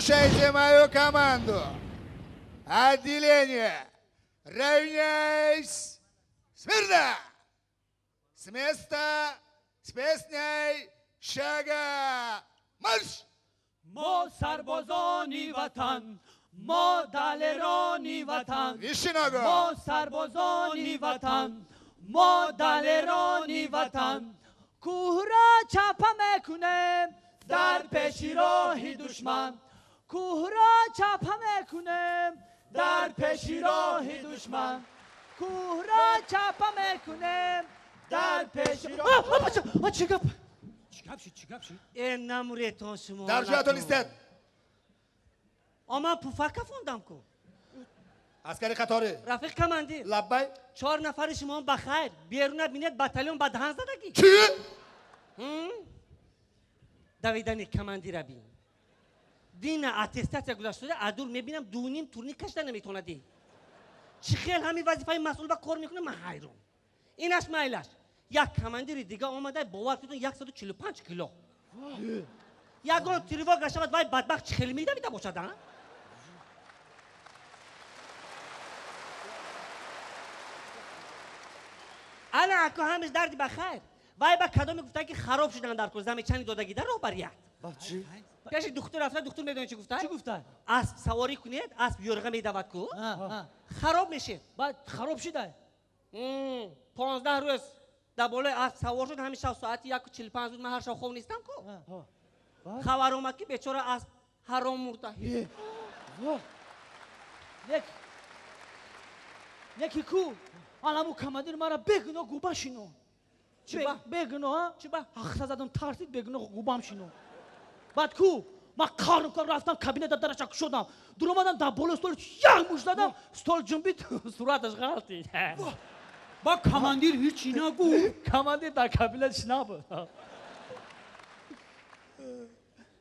Слушайте мою команду. Отделение. Равняйсь. Смирно. С места, с песней шага. Марш! ما سربازانی وطن، ما دلرانی وطن، Вишиного. ما سربازانی وطن، ما دلرانی وطن، کوه را چپه میکنیم در پیش راه دشمن، کوه را چپه میکنیم در پیش راه دشمن، کوه را چپه میکنیم در پیش راه چیکار چیکار این نموریتون شما در جهتون استد. اما پوفک فوندم کو عسکری قطاره. رفیق کماندیر لبای. 4 نفر شما بخیر بیرون بینید بتالیون با دهن زدگی چی؟ دویدن کماندیر بین دین اتستات گذاشته ادور میبینم دونیم تورنی کشته نمیتونه دی چی خیل همین وظیفه مسئول با کار میکنه من حیران اینش مایلش یک کماندیر دیگه اومده باور کنید 145 کیلو یگان تریوا گشت وای بدبخت چی خیلی میده باشد ها انا اکو همش دردی بخیر وای با کدام میگفتن که خراب شدن در کل زمین دادگی در راه بریت چی؟ پیش دکتر رفته دکتر میدونی چی گفتن؟ چی گفتن؟ اسب سواری کنید اسب یورغه میدود کو خراب میشه بعد خراب شده 15 روز در بالای اسب سوار شد همین شب ساعتی 1:45 روز من هر شب خواب نیستم کو خبر اومد که بیچاره اسب حرام مرده یکی کو الان کمادیر مرا بگنو گوبا شینو چی با؟ بگنو ها چی با؟ حق زدم ترسید بگنو گوبام شینو بعد کو من کارم کار رفتم کابینت درش شدم دور اومدم در بالا استول یک موش دادم استول جنبید صورتش غلطی با کماندیر هیچی نگو کماندیر در کابینت نبود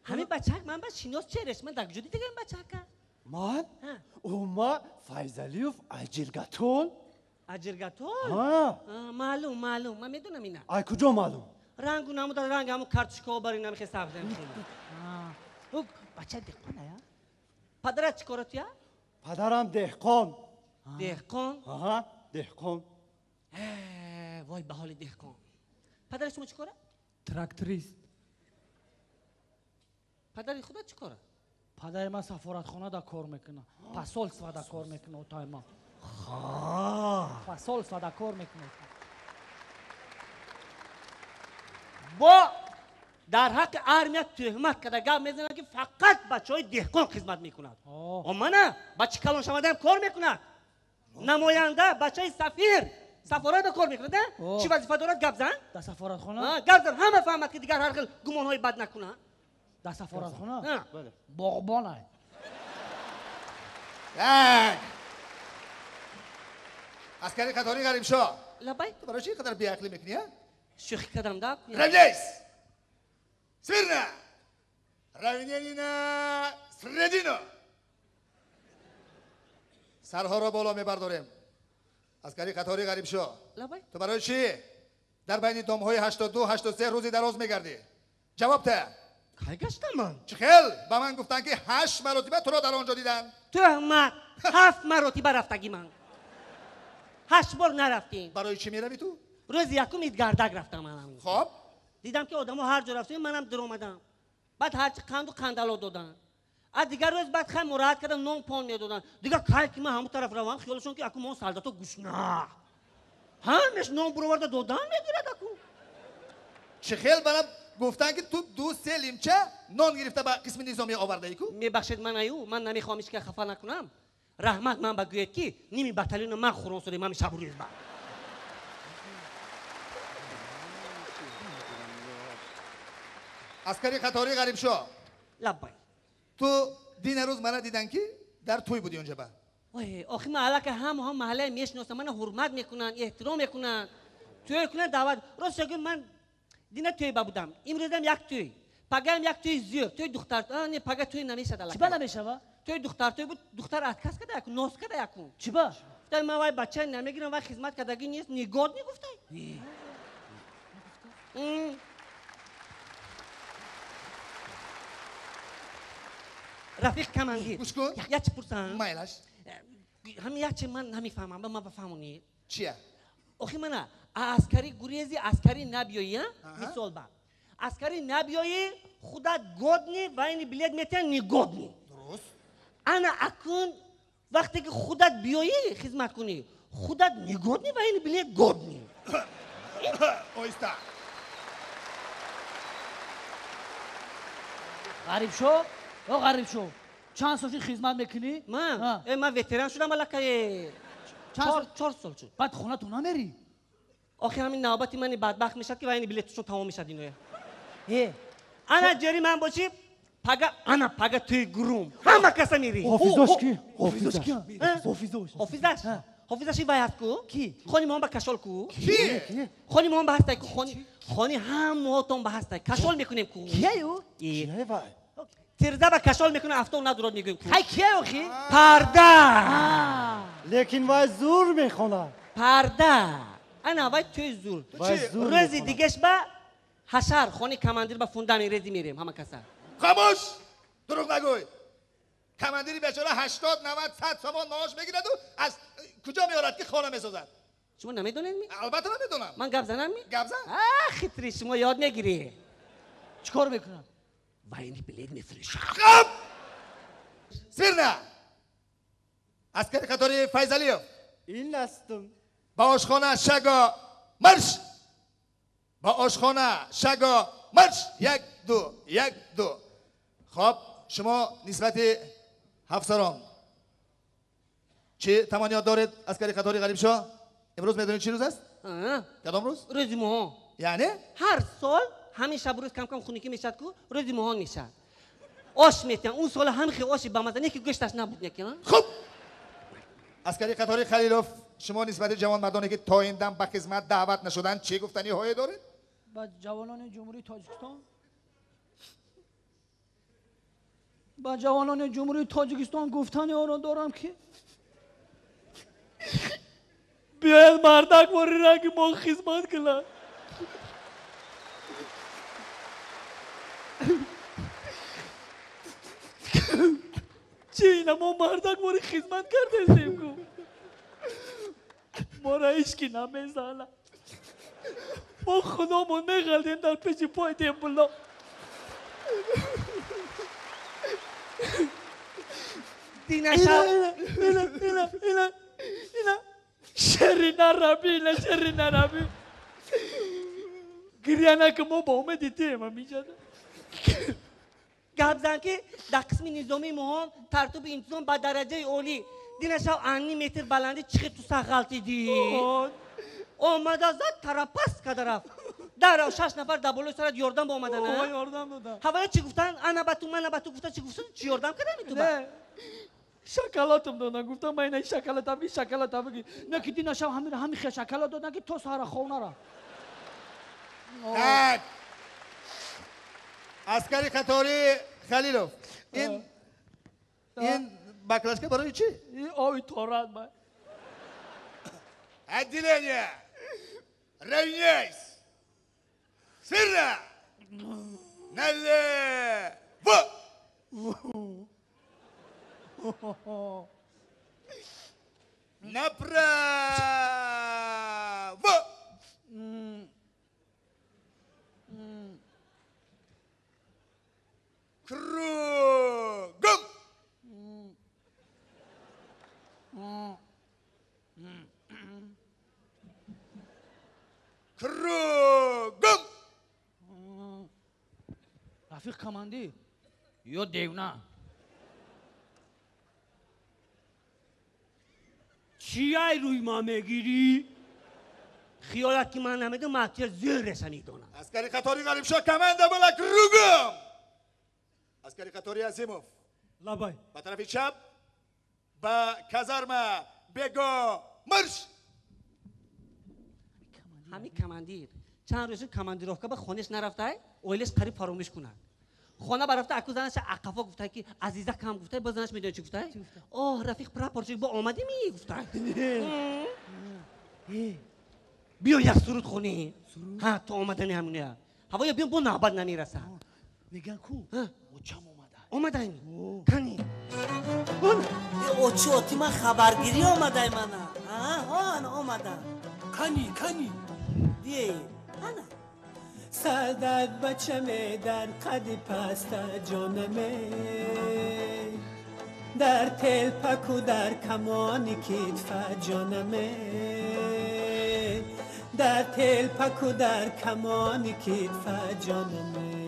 همین بچه من بعد شیناس چهرش من در جدی دیگه این بچه که من؟ اوما فیضلیوف اجرگاتول اجرگاتول؟ معلوم من میدونم اینا ای کجا معلوم؟ رنگو نمود رنگ همون کارتشکا باری نمیخواه سبز نمیخواه او بچه دهقانه یا؟ پدرت چی کارت یا؟ پدرم دهقان دهقان؟ آها دهقان وای به حال دهقان پدر شما چی کاره؟ تراکتوریست پدر خودت چی کاره؟ پدر من سفارتخانه در کار میکنه پاسولسوا در کار میکنه اوتای ما پاسولسوا در کار میکنه با در حق ارمیت تهمت کرده گپ میزنه که فقط بچهای دهقان خدمت میکنند اما نه بچه کلان شماده کار میکند نماینده بچه سفیر سفارت کار میکنه چی وظیفه دارد گپ زن در سفارتخانه گپ زن همه فهمد که دیگر هر خیل گمان های بد نکنه در سفارتخانه باغبانه عسکری قطاری غریب شو. لبای تو برای چی قدر بیعقلی میکنی ها؟ شوخی کردم دا Равняйсь! Смирно! Равнение на средину! سرها را بالا میبرداریم. عسکری قطاری غریب شو. لبای تو برای چی؟ در بین دامهای 82-83 روزی دراز میگردی. جواب ده. که گشتم من چه خیل؟ با من گفتن که 8 مرتبه تو را در آنجا دیدن. تهمت 7 مرتبه رفتگی من 8 بار نرفتیم برای چی میروی تو؟ روز یکم ایدگردک رفتم من خب دیدم که آدم‌ها هر جا رفتیم منم در اومدم بعد هرچی قند و قندلا دادن از دیگر روز بعد خیلی مراحت کردم 9 پوند میدادن دیگه که من همون طرف روام خیالشون که اکو ما سالداتو گوش نه همش 9 برابر دادن میگیرد اکو چه خیل برام گفتن که تو 2-3 لیمچه نان گرفته به قسم نظامی آورده ای کو؟ میبخشید من ایو من نمیخوامش که خفه نکنم رحمت من بگوید که نیمی بتالین من خوران سوری من شب و روز بعد عسکری قطاری غریب شو. لبای تو دین روز من دیدن که در توی بودی اونجا با. وای آخه محله که هم محله میشناسن من حرمت میکنن احترام میکنن توی کنن دعوت راست که من دینا توی بودم امروز هم یک توی پگم یک توی زیر توی دختر نه پگا توی نمیشه دلک چی با نمیشه توی دختر توی بود دختر اتکس کرده یک ناز کرده یکون چی با گفتن من وای بچه نمیگیرم وای خدمت کردگی نیست نگات میگفتن رفیق کماندیر گوش کن. یا چی پرسان مایلش همین یا چی من نمیفهمم به ما بفهمونی چیه؟ آخی منه عسکری گریزی عسکری نبیایی مثال با عسکری نبیایی خودت گودنی و این بلیت میتن نگودنی درست. انا اکن وقتی که خودت بیایی خدمت کنی خودت نگودنی و این بلیت گودنی اویستا. غریب شو او غریب شو چند سالش خدمت میکنی؟ من وتران شدم الکی چهار سال شد بعد خونه تو نمیری؟ آخه همین نوبتی من بدبخت میشد که و این بلیتشون تمام میشد اینو انا جری من باشی پگا توی گروم همه کسا میری حافظش کی؟ حافظش باید کو کی؟ خونی مام با کشال کو کی؟ خونی مام با هسته کو خونی هم موتون با هسته کشال میکنیم کو کیه کیه وای؟ تیرزه با کشال میکنه هفته و ندارد میگویم کو های کیه اخی؟ پرده لیکن وای زور میخونه پرده انا وای توی زور وای زور روزی میخونه. دیگهش با حشر خونی کماندیر با فوندن ریزی میریم همه کسا خاموش. دروغ نگوی. کماندیری بیچاره 80 90 100 تومان معاش میگیرد و از کجا میارد که خانه میسازد؟ شما نمیدونید می؟ البته نمیدونم. من گپ زنم می؟ گپ زن. خیلی شما یاد نگیری چیکار میکنم؟ و این بلیت میفروشم خب. سیرنا. عسکری قطاری فیضلیوف. این هستم با آشخانه شگا مرش. با آشخانه شگا مرش. 1 2 1 2. خب شما نسبت افسران چه توانیات دارید عسکری قطاری غریب شاه؟ امروز میدونید چی روز است؟ کدام روز؟ روزی ماه یعنی هر سال همین شب روز کم کم خونیکی میشد که روزی ماه میشد آش میتن اون سال هم خیلی آشی بمزن یکی گشتش نبود یکی خب عسکری قطاری خلیلوف شما نسبت جوان مردانی که تا این دم به خدمت دعوت نشدن چه گفتنی هایی دارید؟ بعد جوانان جمهوری تاجیکستان با جوانان جمهوری تاجیکستان گفتنی آن دارم که بیاید مردک واری را که ما خدمت کنند چه اینا ما مردک واری خدمت کرده سیم کو ما را ایشکی نمیزنه ما خودمون میغلدیم در پیش پای دیمبولا اینا شری نرابی گریانه که ما با اومدی تیمه میشد گپ زن که در قسم نظامی مهم ترتیب انتظام با درجه اولی دینشاو انی متر بلندی چه تو سغلطی دی اومده زد ترپس کدرف در 6 نفر دبلو سرت یاردم با اومدن نه یاردم دادم هوای چی گفتن انا با تو من با تو گفتن چی گفتن چی یاردم کردم تو نه شکلاتم دادن گفتم من این شکلات بگی نه که دینا شب همین خیلی شکلات دادن که تو سهر خونه را تک عسکری قطاری خلیلوف این بکلاشکه برای چی؟ این آوی تورات من Отделение! Равняйсь! Сырно! Налево! Направо! Кругом! Кругом! رفیق کماندی یا دیونه چی ای روی ما میگیری؟ خیالت که من نمیدونم ماتیل زیرش میدونم عسکری قطاری غریب شاه کمانده بالا کروگم عسکری قطاری عزیموف لبای به طرف چپ با کازارما بگو مرش همین کماندیر چند روز کماندیروفکا به خونش نرفته اویلش قریب فراموش کنن خونه برفته اکو زنش عقفا گفته که عزیزه کم گفته باز زنش میدونی چی گفته اوه رفیق پرپارچی با آمدی می گفته بیا یک سرود خونی تو آمدنی همونه هوا یا بیان با نابد نمیرسه میگن کو مچم اومده اومدایم کنی اوچی اوتی من خبرگیری اومدای منه آن اومدن کنی دیه انا سردت بچمه در قد پست جانمه در تل پکو در کمانی کتف جانمه در تل پکو در کمانی کتف جانمه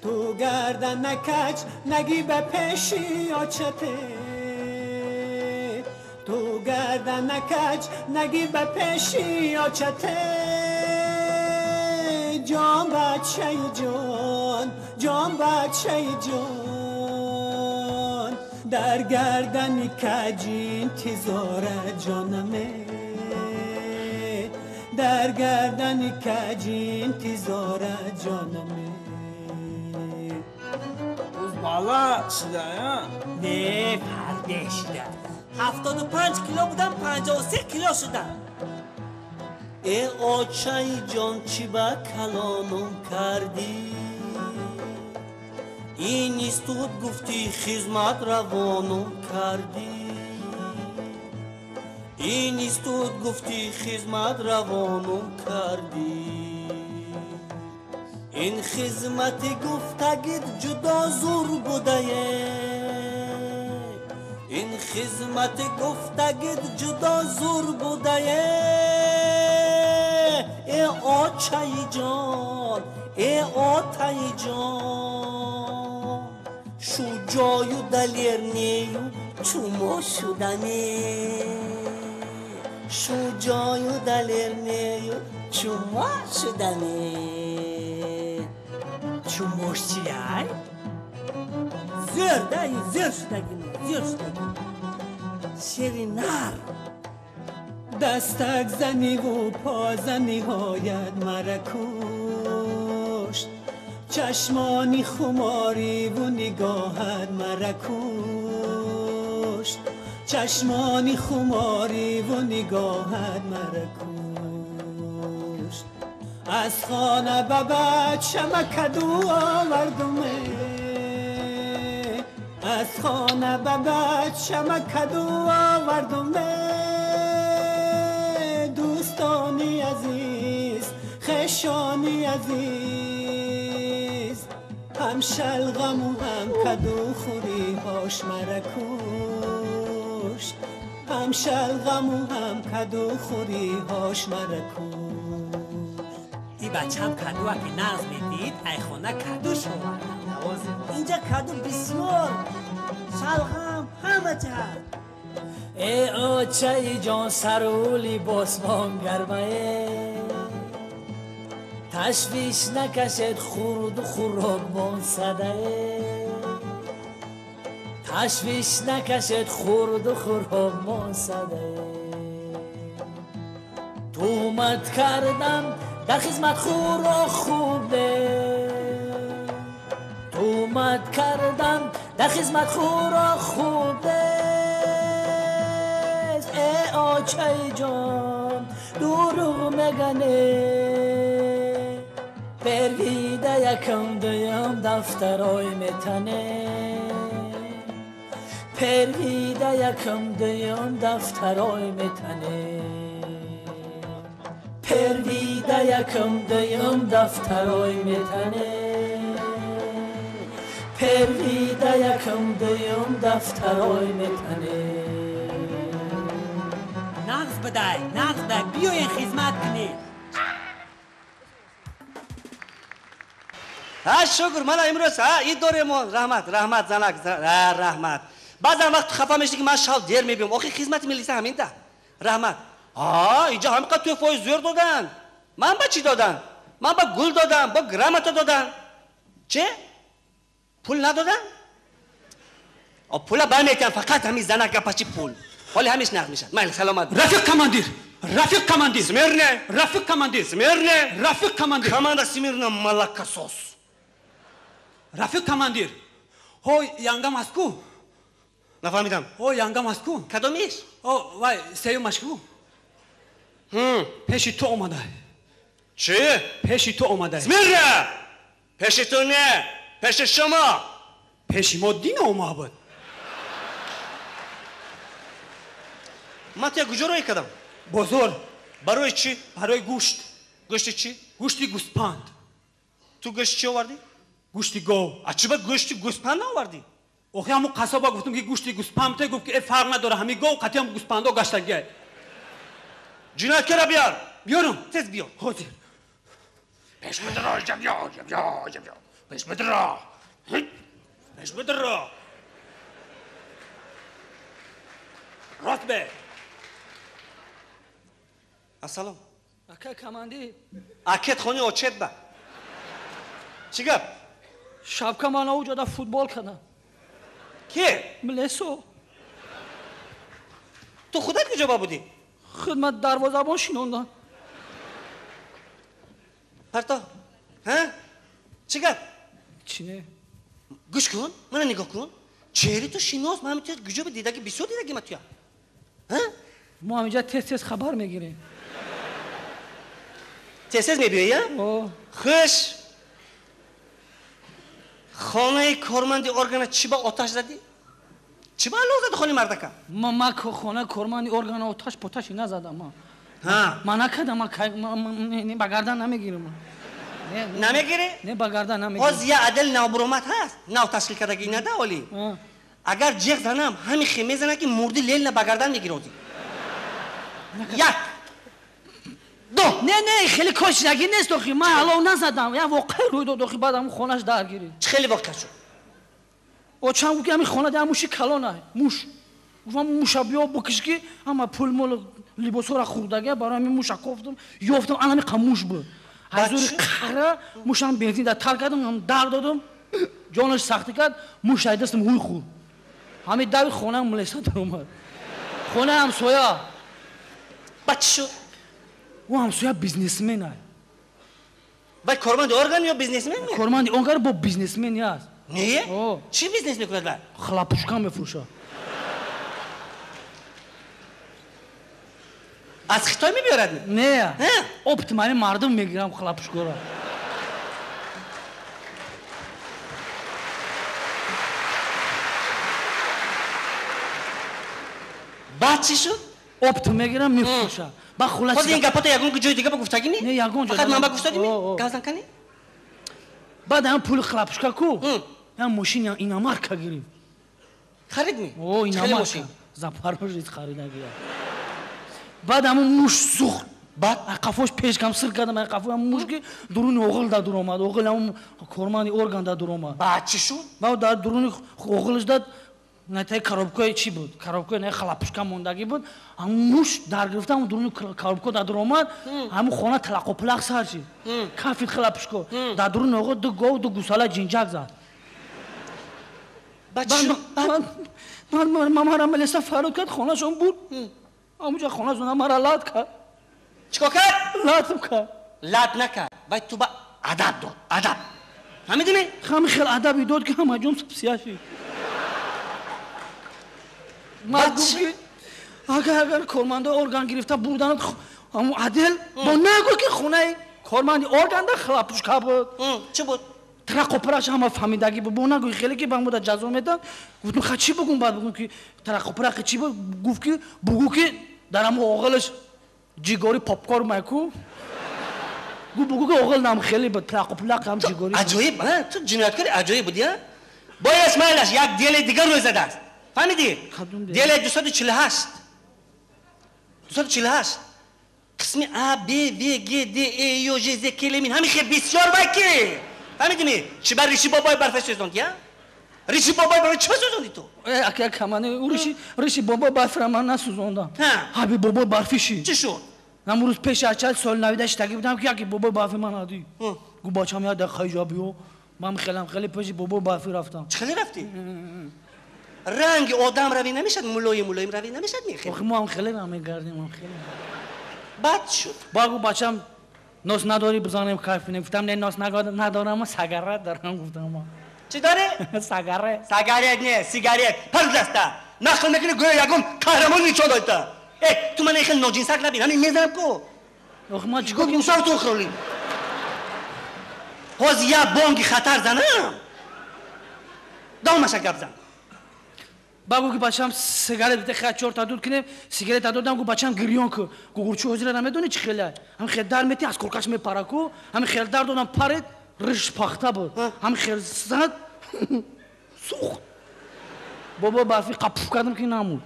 تو گردن نکچ نگی به پیشی آچته تو گردن نکچ نگی به پیشی آچته جان بچه جان بچه جان در گردن کجین تیزاره جانمه در گردن کجین تیزاره جانمه بالا شده یا؟ نه فرده شده 75 کیلو بودم 53 کیلو شدم ای آچای جان چی با کلانم کردی این نیستود گفتی خدمت روانم کردی این نیستود گفتی خدمت روانم کردی این خدمت گفتگیت جدا زور بوده این خدمت گفتگیت جدا زور بوده ای آچای جان ای آتای جان شو جایو دلیر نیو چومو شدنی شو جایو دلیر نیو چومو شدنی چوموش چیه؟ زیر شدگی شیرینار دستک زنی و پازنی هایت مرا کشت چشمانی خماری و نگاهت مرا کشت چشمانی خماری و نگاهت مرا کشت از خانه به بچه مکدو آوردمه از خانه به بچه مکدو آوردمه دوستانی عزیز خشانی عزیز هم شلغم و هم کدو خوری هاش مرا کشت هم شلغم و هم کدو خوری هاش مرا کشت ای بچه هم کدو که ناز میدید ای خونه کدو شو اینجا کدو بسیار شلغم همه جهت ای آچای جان سرولی باسمان گرمه تشویش نکشد خورد و خورگمان صده تشویش نکشد خورد و خورگمان صده تومت کردم در خدمت خور و خوبه تومت کردم در خدمت خور و خوبه ای آچای جان دروغ مگنه پرویده یکم دویم دفترای میتنه پرویده یکم دویم دفترای میتنه پرویده یکم دویم دفترای میتنه پرویده یکم دویم دفترای میتنه نقص بدای بیاین خدمت کنید ها شکر من امروز این دورمون رحمت زنک رحمت بعضا وقت خفا میشی که من شب دیر میبیم آخه خدمت ملیسه همین ده رحمت اینجا همینقدر توی فوی زور دادن من با چی دادن؟ من با گل دادم با گرامتا دادن چه؟ پول ندادن؟ پولا برمیتن فقط همین زنک گپچی پول ولی همیش نقد میشد مایل سلامت رفیق کماندیر سمیرنه رفیق کماندیر کماندا سمیرنه مالکا سوس رفیق کماندیر هو یانگام اسکو نفهمیدم هو یانگام اسکو کدومیش؟ وای سیو مشکو پیش تو اومده چه؟ پیش تو اومده سمیرنه پیش تو نه پیش شما پیش ما دین اوما بود من تو کجا روی کردم بزرگ برای چی برای گوشت گوشت چی گوشتی گوسپند تو گوشت چی آوردی گوشتی گو اچبا گوشت گوسپند آوردی آخه همون قصابا گفتم که گوشتی گوسپند گفت که فرق نداره همین گو قطعی هم گوسپندا گشتگه جنایتکار بیار بیارم تز بیار حاضر پیش بدرا جمیا پیش بدرا پیش بدر راست به السلام اکا کماندی اکت خونی اوچت با چی گپ شب کمان او جدا فوتبال کردم کی ملسو تو خودت کجا با بودی خدمت دروازه‌بان شینوندن پرتا ها چی گپ چی نه گوش کن من نگاه کن چهره تو شیناس من میتونم گوجه به دیدگی بیسو دیدگی من تویا ها ما همینجا تست خبر میگیریم تسز میبینی یا خوش خانه کارمندی ارگان چی با آتش زدی چی با لو زد خونی مردکا ما خانه کارمندی ارگان آتش پوتاشی نزدم ما ها نکردم من بگردن نمیگیرم نمیگیری نه بگردن نمیگیرم باز یه عدل نابرومت هست ناو تشکیل کردگی نده اولی اگر جیغ زنم همین خیمه زنه که مردی لیل نبگردن میگیرودی یک دو نه خیلی کشنگی نیست دوخی من حالا نزدم یا واقعا روی دو دوخی بعد همون خونش درگیری خیلی وقت شد او چند گفت همین خانه در موشی کلانه موش گفتم موشا بیا بکش که اما پول مول لیباس را خوردگه برای همین موشا گفتم یافتم الان قموش بود حضور قره موشم بنزین در تر کردم در دادم جانش سختی کرد موش دستم هوی خورد همین در خونه هم ملسا در اومد خونه همسایه بچه شد او همسایه بیزنسمن های باید کارمند ارگان یا بیزنسمن میاد کارمند ارگان با بیزنسمنی هست نه چی بیزنس میکنه باید خلاپوشکا میفروشه از خیتای میبیارد نه اپتیمالی مردم میگیرم خلاپوشکا را بعد چی شد اپت میگیرم میفروشه با خلاص باز این گپاتو یگون جای دیگه بگفتگی نه یگون جای فقط من بگفتگی می گازن کنی بعد هم پول خلاپوشکا کو هم ماشین اینا مارکا گیریم خرید می اینا مارکا زپاروژیت خریدگی بعد همون موش سوخت بعد قفاش پیش کم سر کردم قفا هم موش که درون اوغل دا در اومد اوغل هم کارمانی ارگان دا در اومد بعد چی شد بعد در درون اوغلش داد نتای کارابکای چی بود کارابکای نه خلاپوشکا موندگی بود هم موش در گرفتم درون کارابکا دا در اومد همون خانه تلق و پلق سر چی کافی خلاپوشکا در درون اوغل دو گاو دو گوساله جنجک زد بعد چی شد من مرا ملسا فرود کرد خانه شون بود همونجا خانه زونه مرا لات کرد چیکار کرد لاتم کرد لات نکرد باید تو با ادب داد ادب فهمیدی همین خیلی ادبی داد که همه جون سیاسی بعد چی اگر کارمنده ارگان گرفته بودن همون عدل با نگو که خونه کارمندی ارگان ده خلاپوشکا بود چی بود ترق و پرش همه فهمیدگی بود با نگو خیلی که بهم جزا میدن گفتم خب چی بگم بعد بگم که ترق و پرق چی بود گفت که بگو که در همون اوغلش جیگاری پاپکار میکو بگو که اوغل نام خیلی بود ترق و پرق هم جیگاری عجایب تو جنایتکار عجایب بودی ها با اسماعیلش یک دیل دیگر روی زده است فهمیدی دیل 248 قسمی A, B, V, G, D, E, O, J, Z کلمین همین خیلی بسیار بکی فهمیدی می؟ چی بر ریشی بابای برفه سوزوندی ها؟ ریشی بابای برفه چه سوزوندی تو؟ اکه کمانه او ریشی بابا برف را من نسوزوندم حبی بابا برفیشی چی شد؟ من روز پیش 40 سال نویدش تگی بودم که یکی بابا برفی من آدی گو باچم یاد در خیجابی و من خیلی پیش بابا برفی رفتم چه خیلی رفتی؟ رنگ آدم روی نمیشد ملایم روی نمیشد میخیر آخه ما هم خیلی نمیگردیم خیلی بد شد باگو بچم ناس نداری بزنیم کافی نگفتم نه ناس ندارم ما سیگارت دارم گفتم ما چی داره؟ سیگارت نه سیگارت پر دسته نخل میکنی گویا یکم قهرمان نیچو دایتا تو من خیلی ناجنسک نبین همین میزنم کو آخه ما چیکار گفت موسر تو خرولی باز یه بانگی خطر زنم давомаша гап зан. багу ки бачам сигарет биде хат чор тадуд кине сигарет дадам гу бачам гирён ку гурчу ҳозира намедони чӣ хела ҳам хелдар мети аз куркаш мепараку ҳам хелдар додам парет риш пахта буд ҳам хел зад сух бобо барфи қапуф кардам ки намуд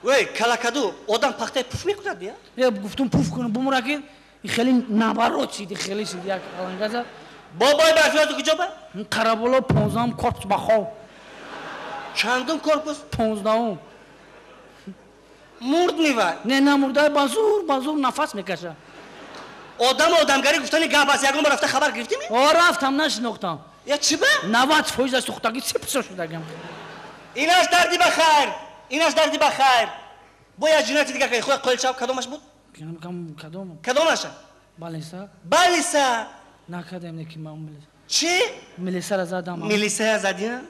вай калакаду одам пахтаи пуф мекунад я гуфтум пуф кунам бумура ки хели набарот шиди хели шиди як алангаза бобои барфиёзу куҷо ба қараболо 15 корпус ба хов чандум корпус 15 мурд мивай не намурдай базур нафас мекаша одамгарӣ гуфтани гап аст ягон бор рафта хабар гирифтими рафтам нашинохтам я чӣ ба 90% сухтагӣ сепсо шудагам инаш дарди ба хайр бо як ҷинояти дигар кардӣ худ қоилшав кадомаш буд кадомаша балиса накадем неки ман милиса чӣ милисара задам милисая задия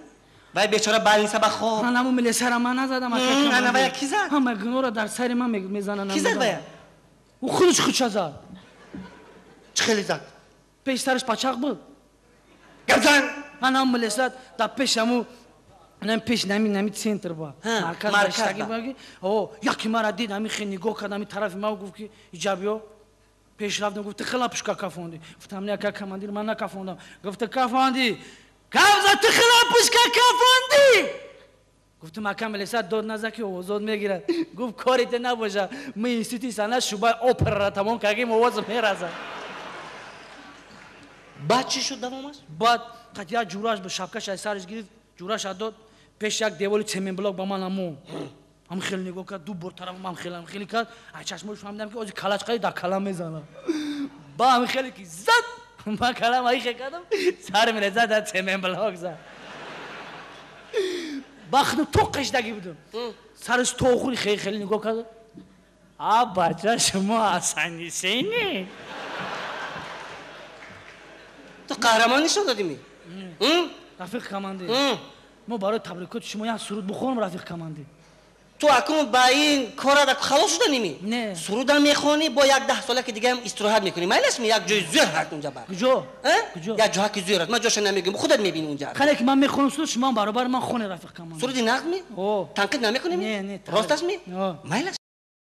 вай бечора балниса ба хоб анаму милисара ман назадам анавая ки зад ҳама гунора дар сари ман мезананд ки зад вая ӯ худаш худша зад чӣ хеле зад пештараш пачақ буд гап зан анаму милиса дар пешаму пеш нами центр ба марказдаги баги яке мара дид ҳами хе нигоҳ кард ҳами тарафи ман гуфт ки иҷабиё пеш рафтам гуфти хела пушка кафонди гуфтам яка командир ман накафондам гуфти кафонди кавза ты хела пушка кафонди гуфтам ака милиса дод наза ки озод мегирад гуфт корите набоша мы институти санъат шӯъбаи операра тамом кардем овоз меразад баъд чӣ шуд давомаш баъд қатия ҷураш ба шапкаш аз сараш гирифт ҷураша дод пеш як девори цементблок ба ман амон ҳам хеле нигоҳ кард ду бор тарафам ҳам хеле кард аз чашмош фаҳмидам ки ози калачқаи дар калам мезанам ба ҳам хеле ки зад ман калам айхе кардам сар мерезад дар цементблок зад бахтум то кашидагӣ будам сараш то охури хеле нигоҳ кард а бача шумо асанисени ту қаҳрамон нишон додими рафиқ командир мо барои табрикоти шумо як суруд бухонам рафиқ командир ту акун ба ин корада халос шуданими не сурудам мехонӣ бо як 10 сола ки дигаам истироҳат мекунӣ майлашми як ҷои зӯр ҳаст унҷа бар куҷо як ҷоҳа ки зӯр аст ман ҷоша намегӯям худат мебинӣ унҷа хеле ки ман мехонам суруд шумо баробари ман хоне рафиқ командир суруди нақд ми танқид намекунеми не рост аст ми майлаш